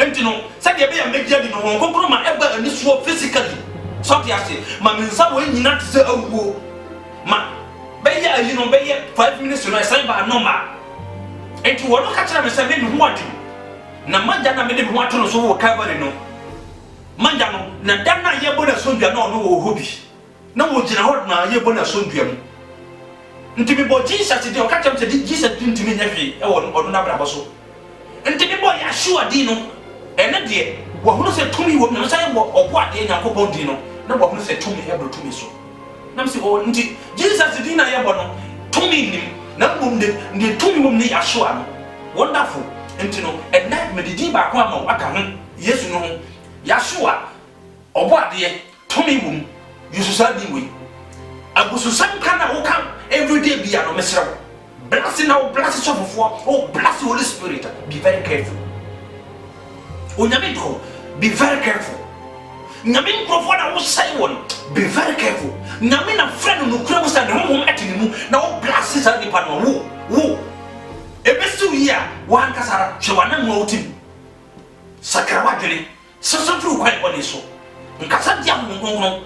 entino said the be a media di no konkron ma eba ani so physically so ti ase ma me nsa wo nyina te se awuo ma be ya ayi no be ya 5 minutes no say ba normal enti wo no ka kira me say me ho ade na manja na me de ho ato no so wo Calvary no manja no na dan na ye bona sondua na ono wo hobi na wo gina ho na ye bona sondua mu nti me bo Jesus de o ka kira me say Jesus didn't me nyafi e wo no na bra so nti me bo ya sure di no ene de wo hono se tumi wo na say wo obo ade Yakobon di no na wo hono se tumi e bro tumi so na me say o nti Jesus di na ye bo no tumi nim na mum de tumi mum ni ya sure no wonderful nti no ene me di ba kwa ma aka ho Yesu no ho ya sure obo ade tumi mum Yesu sa di we agusu sam kana wo kan everyday bia no mesrew blessing now blessing so oh bless the Holy Spirit. Be very careful. Onyamido, be very careful. Nyamin profona wo say won, be very careful. Nyamin a friend no kura wo say no hom atinimu na wo bless sa nipa no wo. Ebesu ya wan kasara hwewana mu otim. Sakrawa dwene, soso tru kwai bone so. Nkasa dia mo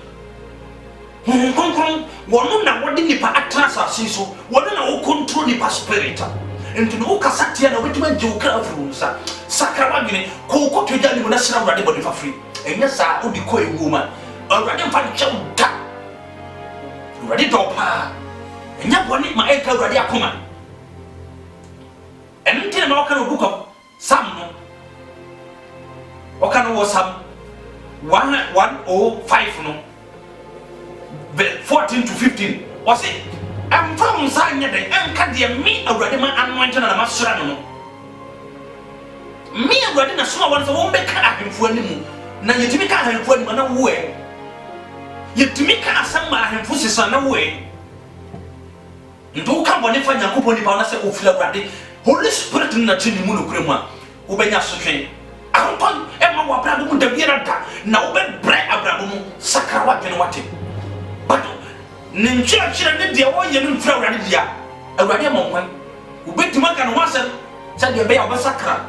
konkron wono na wodi nipa atrasa so wono na wo control nipa spirit enti no kasa tia na wetima je wo kra afru nsa sakra wadwene ko ko toja ni mo na sira wurade bodi fa free enya sa odi ko enguma wurade fa chew da wurade do pa enya boni ma eka wurade akoma enti na ma wakana book of Sam no wakana wo Sam 105 no 14 to 15 was it am from sanya de enka de me awurade man anointed na masura no me awurade na so won so won be ka ahemfo animu na yetimi ka ahemfo animu na wo e yetimi ka asam ma ahemfo sisa na wo e ndo ka bone fa Yakobon ni pa na se ofila awurade Holy Spirit na chini mu no kuremu a wo benya sotwen akon e ma wa brado mu da biara da na wo be bre abrabo mu sakrawa dwene wate but ninchira ne dia wo ye no mfra awurade dia awurade mo kwan ubetima ka no asem sa de be ya obasakra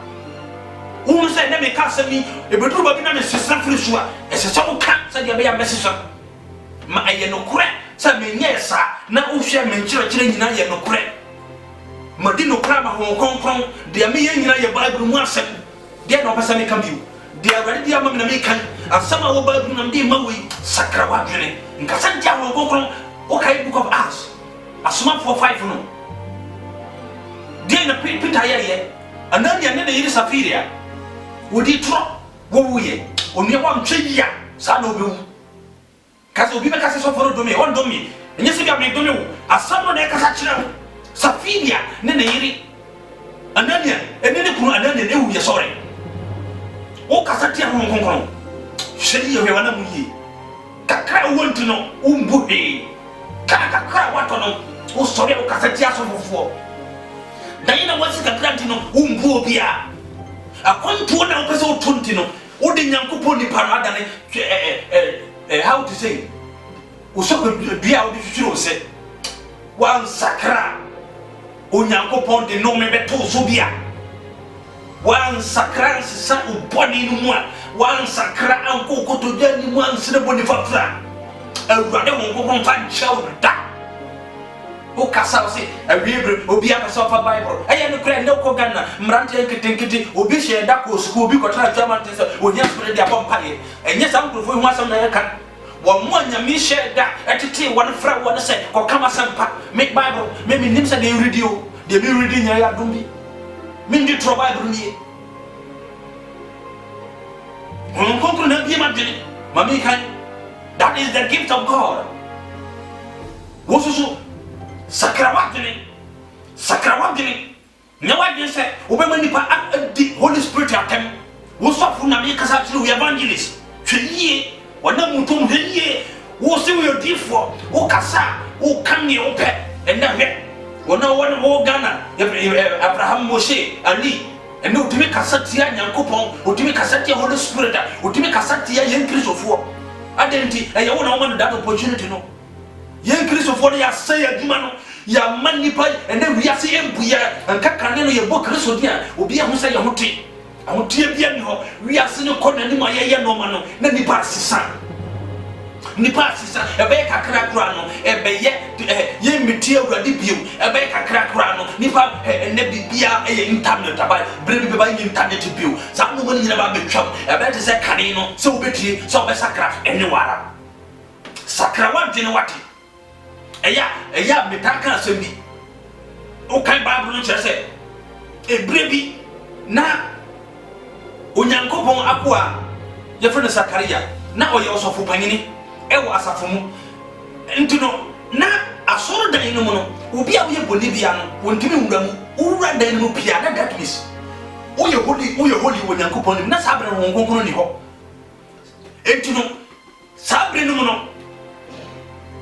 wo se ne me ka asemi ebeduru ba bi na me sesa firi so a esesa wo ka sa de be ya mesesa ma aye no kure sa me nye sa na wo hwe me nchira nyina ye no kure ma di no kura ma ho konkron de me ye nyina ye Bible mu asem de na obasa me ka biu de awurade dia ma me na me kan asama wo Bible na me ma we sakra wa dwene nkasa ntia ho konkron okay book of Acts asoma 4:5 no dia na Peter ye anania ne yiri Safiria wodi tro wo wuye onua wa ntweyia sa na obewu kase obi be kase so foro domi won domi enye se bia me domi wo asama na kasa kira Safiria ne yiri anania enene kunu anania ne wuye sore o kasa tia ho konkron sheri ye wana mu yi kakra wonti no umbuhe kakra wato no o sori o kasati asofofo dayina wasi kakra ntino umbu obia akonto na opese o tonti no o de Nyankopon ni parada ne how to say o so bia o de twiro se wan sakra o Nyankopon de no me beto so bia wan sakra sa o boni no mu a wan sakra anko ko to jani mu an sire boni fafra awurade won ko kon fan chaw da o kasa o se awibre obi akasa fa Bible aya no kra ne ko ganna mrante nkitenkiti obi hye da ko school obi ko tra German tese onya spirit dia pompaye enye sam krofo hu asam na yaka wo mo anyami hye da etete won fra won se ko kama sampa me Bible me nim se de radio de me reading nya ya dumbi me ndi tro Bible ni that is the gift of God. Wosusu sakrawatini nyawadin se obema nipa the Holy Spirit atem wosofu na me kasa tiri evangelist hweye wana mutum hweye wo se we odifo wo kasa wo kan ne ope enda hwe wana wo Ghana Abraham Moshe Ali ene utimi kasatia Nyankopon utimi kasatia Holy Spirit utimi kasatia yen Kristofo adenti e ye wona woman that opportunity no yen Kristofo no ya say aduma no ya manipa ene wiase embuya anka kane no ye bo Kristo dia obi a ho say ye hote ahotie bia ni ho wiase ne kona ni ma ye no ma no na nipa asisa ebe kakra kura no ebe ye metie awurade bio ebe kakra kura no nipa ne bibia internet aba bre bi ba internet bio sa no mani nyina ba betwam ebe te se kane no se obetie se obesakra ene wara sakra wadwene wate eya metaka asemi o kan Bible no kire se ebre bi na onyankopon akoa ye frene Sakaria na oye osofo panyini ewo asafo mu ntino na asoro dan no mu no obi a wo ye boni bia no wontimi wura mu wura dan no pia na that means wo ye holy wo nyankopon na sabre wo nkonkoro ni ho ntino sabre no mu no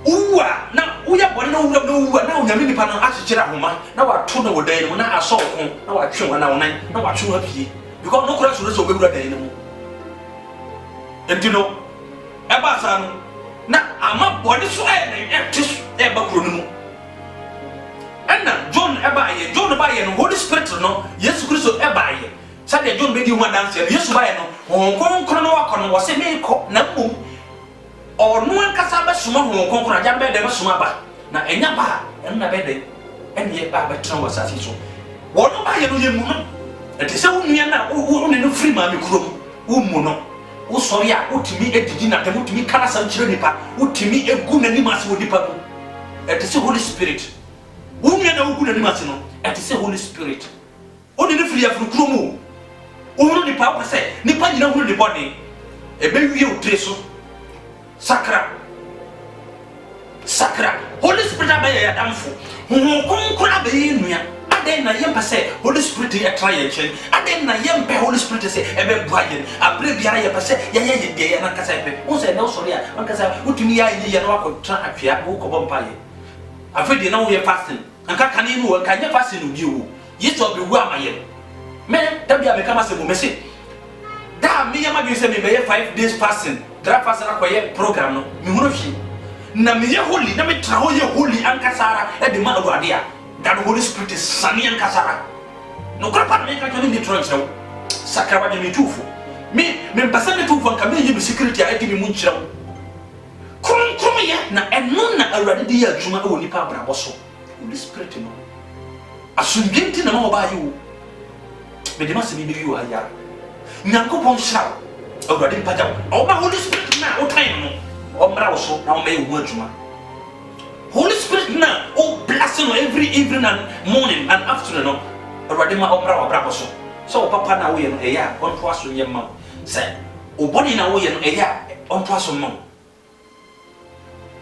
uwa na wo ye boni na wura no uwa na onyame nipa no akyekira homa na wato na wo dan no na aso ko na watwe wo na wo nan na watwe wo apie because no kora so be wura dan no mu ntino eba sa no na ama body so ba kuro no enna John ba ye no Holy Spirit no Yesu Kristo ba ye sa de John be di ho dance no Yesu ba ye no konkon no wakono wo se me ko na mum ono ankasa ba suma ho konkon aja be de ba suma ba na enya ba enna be de enye ba ba tran wasasi so wo no ba ye no ye mu no e te se wo nua na wo ne no free ma me kuro wo mu no wo sori a utimi edidi na temu utimi kana sanchire nipa utimi egu na nimase wo nipa mu it is Holy Spirit wo nua na egu na nimase no it is Holy Spirit oni ne free afru kromo wo no nipa wo se nipa nyina hu ne body ebe wie o so sakra Holy Spirit abaye ya damfo hu konkora abaye nua aden na yempa se Holy Spirit e try ye chen aden na yempa Holy Spirit se ebe buaye abre biara ye pese ye de na kasa pe wo se na sori a man kasa utumi ya ye na wakotra atwea wo ko bompa ye afedi na wo ye fasting anka kane no anka ye fasting no bi wo yeso be wu amaye me tabia me kama se mo mese da me yama bi se me be 5 days fasting dra fasting akoye program no me hunu hwi na me ye holy na me tra ho ye holy anka sara e de ma awade a that Holy Spirit is sunny and kasara no krapa me ka toni ni trust no sakra ba me tufu me pasa me tufu anka me ye security a edi me mu nkyira krum ye na eno na awurade de ya adwuma e woni pa brabo so Holy Spirit no asundwenti na ma oba ye wo me de ma se me bi wo aya nyankopon hira awurade mpaja wo ba Holy Spirit na o time no o mra wo so na o me wo adwuma Holy Spirit na o blessing every evening and morning and afternoon no already ma omra wa brabo so papa na wo ye no eya on to aso nye ma say o body na wo ye no eya on to aso ma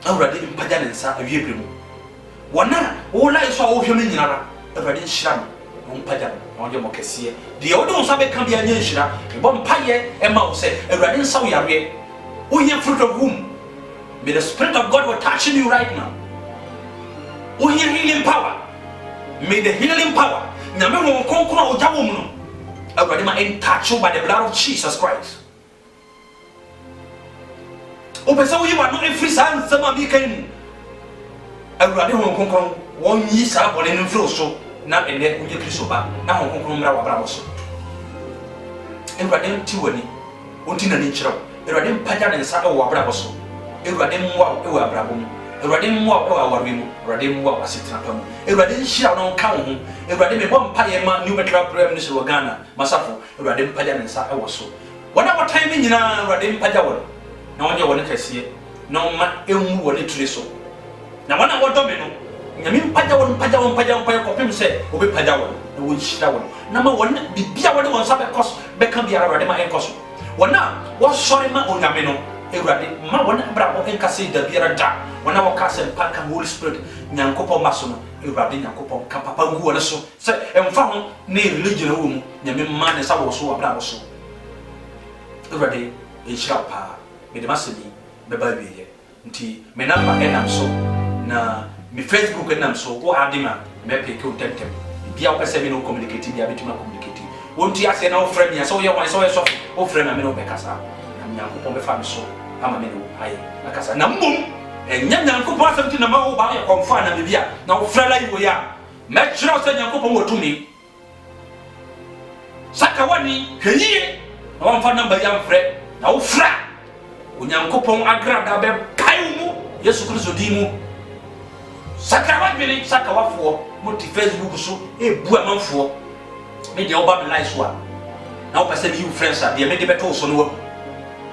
already mpaja ne nsa awie bremu wona wo la iso wo hweme nyinara already nhira no mpaja no je mo kese de o de nsa be kan bia nya nhira e bo mpaye e ma wo say already nsa wo yare wo here fruit of womb may the Spirit of God will touch you right now. Oh, healing power. May the healing power. Nyame wo konkona ojawo mu no. Awurade ma touch you by the blood of Jesus Christ. O pese wo yiwa no every san sama bi kan. Awurade wo konkona won yi sa bole no fro so na ene wo ye Kristo ba na wo konkona mra wa bra so. Awurade ti wani. Onti na ni kyerɛw. Awurade mpaja ne nsa wo wa bra so. Awurade mwa wo abrabo mu. Awurade mwa wo awarwe mu. Awurade mwa wo asetena pa mu. Awurade nhira no nka wo ho. Awurade me bɔ mpaye ma new medical prayer ministry wa Ghana masafo. Awurade mpaja ne nsa wo so. Wana wa time nyina Awurade mpaja wo. Na wonye wo ne kɛseɛ. Na ma emu wo ne tire so. Na wana wo dɔ me no. Nyame mpaja wo kɔpem sɛ wo be paja wo. Na wo nhira wo. Na ma wona bibia wo de won sa be ka biara Awurade ma enkoso. Wana wo sɔre ma onyame no. Awurade ma wona brabo enkase da biara da. Wana wo kase paka Holy Spirit nyankopɔ maso no. Awurade nyankopɔ ka papa ngu wo ne so. Sɛ emfa ho ne religion wo mu. Nyame ma ne sa wo so wa brabo so. Awurade enhyira pa. Me de maseni be ba wiye. Nti me number enam so na me Facebook enam so wo adima me peke o tentem. Bia wo pese me no communicate bia betuma communicate. Wonti ase na wo frame ya so ye wan so ye so wo frame me no be kasa. Nyankopɔ be fa me so ama me no aye akasa na mbom enya Nyankopɔ asɛm ti na ma wo ba ye konfa na bibia na wo frala yi wo ya me kyerɛ sɛ Nyankopɔ wo tumi saka saka wani heyie na wamfa number ya mfrɛ na wo fra onyankopɔn agrada bɛ pae mu Yesu Kristo di mu saka wadwene saka wafoɔ mo ti Facebook so ebu amanfoɔ me de oba me live so a na wo pɛsɛ me you friends a de me de beto so no wa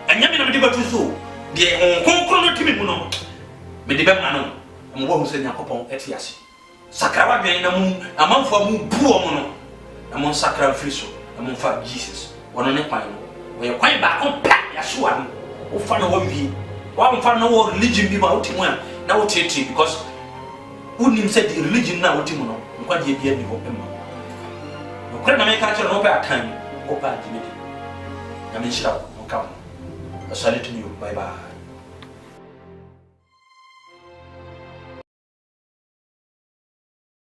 anya me na me de beto so de konkro no timi mu no me de bɛma no mo wo hu sɛ nyankopɔn ɛte ase saka wadwene na mu amanfoɔ mu bu o mo no na mo sakra free so na mo fa Jesus wono ne kwan no we kwan ba ko pa ya so a no wo fa no wo wi wo fa no wo religion bi ma wo timu a na wo tete because unim said the religion na wo timu no nkwa de bia ni ho pema no kra na me ka kira no pa atan wo pa di me de na me nshira wo ka wo asale to you bye bye.